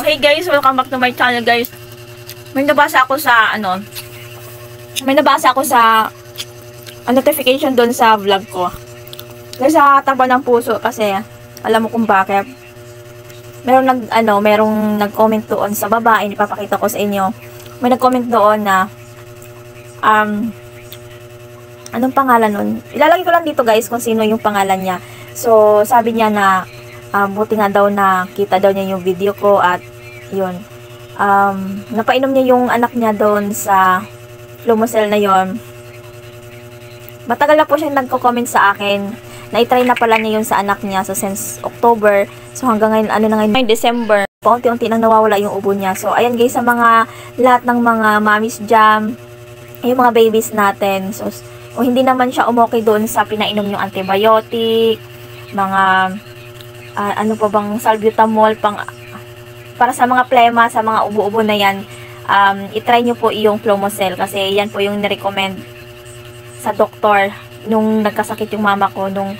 Okay guys, welcome back to my channel guys. May nabasa ako sa notification doon sa vlog ko. Kasi sa taba ng puso kasi alam mo kung bakit. Merong nag-comment doon sa baba, ipapakita ko sa inyo. May nag-comment doon na anong pangalan nun? Ilalagay ko lang dito guys kung sino yung pangalan niya. So, sabi niya na buti nga daw na kita daw niya yung video ko at yun. Napainom niya yung anak niya doon sa Flumocel na yon. Matagal na po siyang nagko-comment sa akin. Na-try na pala niya yun sa anak niya. So, since October. So, hanggang ngayon, December. Paunti-unti nang nawawala yung ubo niya. So, ayan guys, sa lahat ng mga mommy's jam, yung mga babies natin. So, o hindi naman siya umokay doon sa pinainom yung antibiotic, mga ano pa bang salbutamol para sa mga plema, sa mga ubo-ubo na yan. I-try nyo po yung Flumocel kasi yan po yung nirecommend sa doktor nung nagkasakit yung mama ko, nung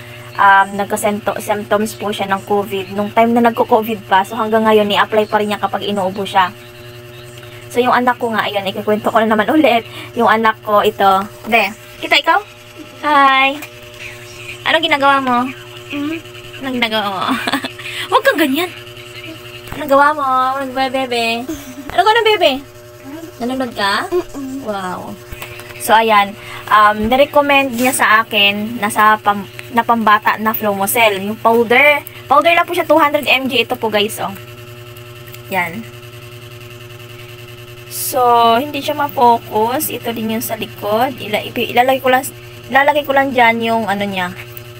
nagka-symptoms po siya ng COVID nung time na nagko-COVID pa. So hanggang ngayon i-apply pa rin niya kapag inuubo siya. So yung anak ko nga, ayun, ikikwento ko na naman ulit. Yung anak ko, ito. Kita ikaw? Hi! Anong ginagawa mo? Anong ginagawa mo? Huwag kang ganyan. Anong gawa mo? Anong gawa, bebe? Anong gawa ng bebe? Nanonood ka? Wow. So, ayan. Nirecommend niya sa akin na pambata na Flumocel. Yung powder. Powder lang po siya, 200 mg. Ito po guys, oh. Yan. So, hindi siya ma-focus. Ito din yung sa likod. Ilalagay ko lang dyan yung ano niya.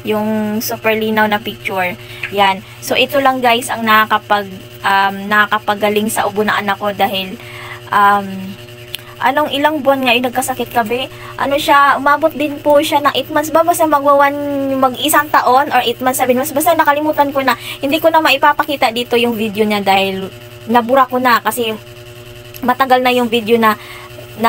Yung super linaw na picture. Yan. So, ito lang guys ang nakakapagaling sa ubo ng anak ko dahil ilang buwan nga yung nagkasakit kabe. Umabot din po siya ng 8 months ba? Basta mag-isang taon or 8 months, 7 months. Basta nakalimutan ko na. Hindi ko na maipapakita dito yung video niya dahil nabura ko na kasi matagal na yung video na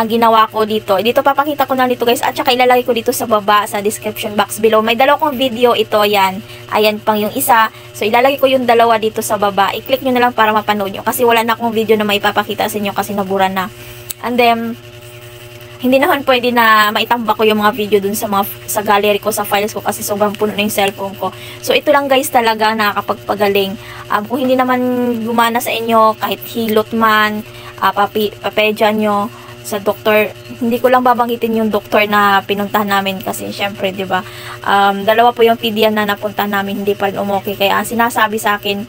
ginawa ko dito. Dito papakita ko na dito guys at saka ilalagay ko dito sa baba sa description box below. May dalawa kong video ito, yan. Ayan pang yung isa. So ilalagay ko yung dalawa dito sa baba. I-click nyo na lang para mapanood nyo kasi wala na akong video na maipapakita sa inyo kasi nabura na. And then hindi naman pwede na maitambak ko yung mga video dun sa gallery ko, sa files ko kasi sobrang puno na yung cellphone ko. So ito lang guys talaga nakakapagpagaling. Kung hindi naman gumana sa inyo kahit hilot man, papedya nyo sa doktor, hindi ko lang babanggitin yung doktor na pinuntahan namin kasi syempre, 'di ba? Dalawa po yung PDN na napunta namin, hindi pa rin umokay. Kaya sinasabi sa akin,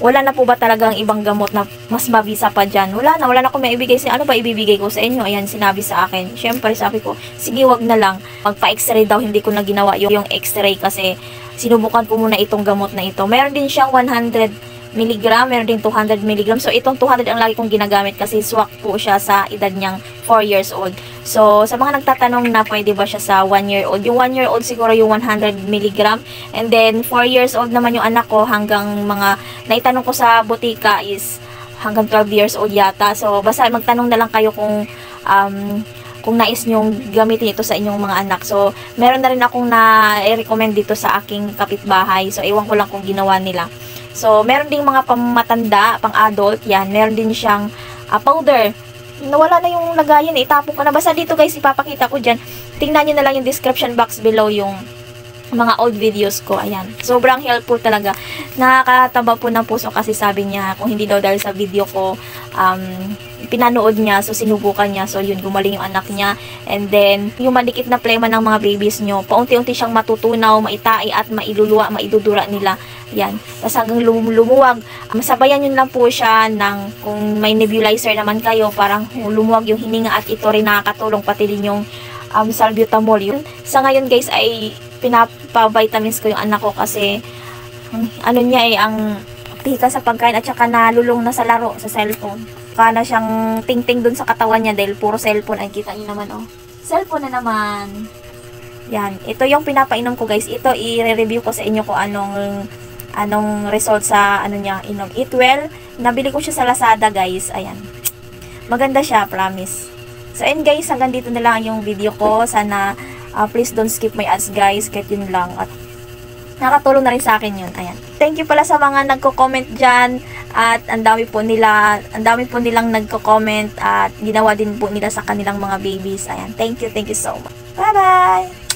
wala na po ba talagang ibang gamot na mas mabisa pa dyan? Wala na akong maibigay. Ano ba ibibigay ko sa inyo? Ayan, sinabi sa akin. Syempre, sabi ko, sige, wag na lang. Magpa-x-ray daw, hindi ko na ginawa yung x-ray kasi sinubukan ko muna itong gamot na ito. Meron din siyang 100 mg, meron din 200 mg. So, itong 200 ang lagi kong ginagamit kasi swak po siya sa edad niyang 4 years old. So, sa mga nagtatanong na pwede ba siya sa 1 year old, yung 1 year old siguro yung 100 mg. And then, 4 years old naman yung anak ko hanggang naitanong ko sa butika is hanggang 12 years old yata. So, basta magtanong na lang kayo kung nais nyong gamitin ito sa inyong mga anak. So, meron na rin akong na-recommend dito sa aking kapitbahay. So, iwan ko lang kung ginawa nila. So, meron ding mga pang-matanda, pang-adult, yan. Meron din siyang powder. Nawala na yung lagayan, itapon ko na. Basta dito guys, ipapakita ko dyan. Tingnan nyo na lang yung description box below yung mga old videos ko. Ayan. Sobrang helpful talaga. Nakakataba po ng puso kasi sabi niya, kung hindi daw dahil sa video ko, pinanood niya, so sinubukan niya, so yun, gumaling yung anak niya. And then, yung malikit na plema ng mga babies nyo, paunti-unti siyang matutunaw, maitai at maidudura nila. Yan. Tapos hanggang lumuwag. Masabayan yun lang po siya ng, kung may nebulizer naman kayo, parang lumuwag yung hininga at ito rin nakakatulong, pati din yung salbutamol. Yun. Sa ngayon guys, ay pinapa-vitamins ko yung anak ko kasi ano niya ang tika sa pagkain at saka nalulong na sa laro, sa cellphone. Kana siyang ting-ting dun sa katawan niya dahil puro cellphone. Ay, kita niyo naman, oh. Cellphone na naman. Yan. Ito yung pinapainom ko, guys. Ito, i-review ko sa inyo kung anong result sa niya, inom. Eat Well. Nabili ko siya sa Lazada, guys. Ayan. Maganda siya, promise. So, and guys, hanggang dito na lang yung video ko. Sana, please don't skip my ads, guys. Kahit yun lang. At nakatulong na rin sa akin yun. Ayan. Thank you pala sa mga nagko-comment dyan. At ang dami po nilang nagko-comment at ginawa din po nila sa kanilang mga babies. Ayan. Thank you so much. Bye-bye!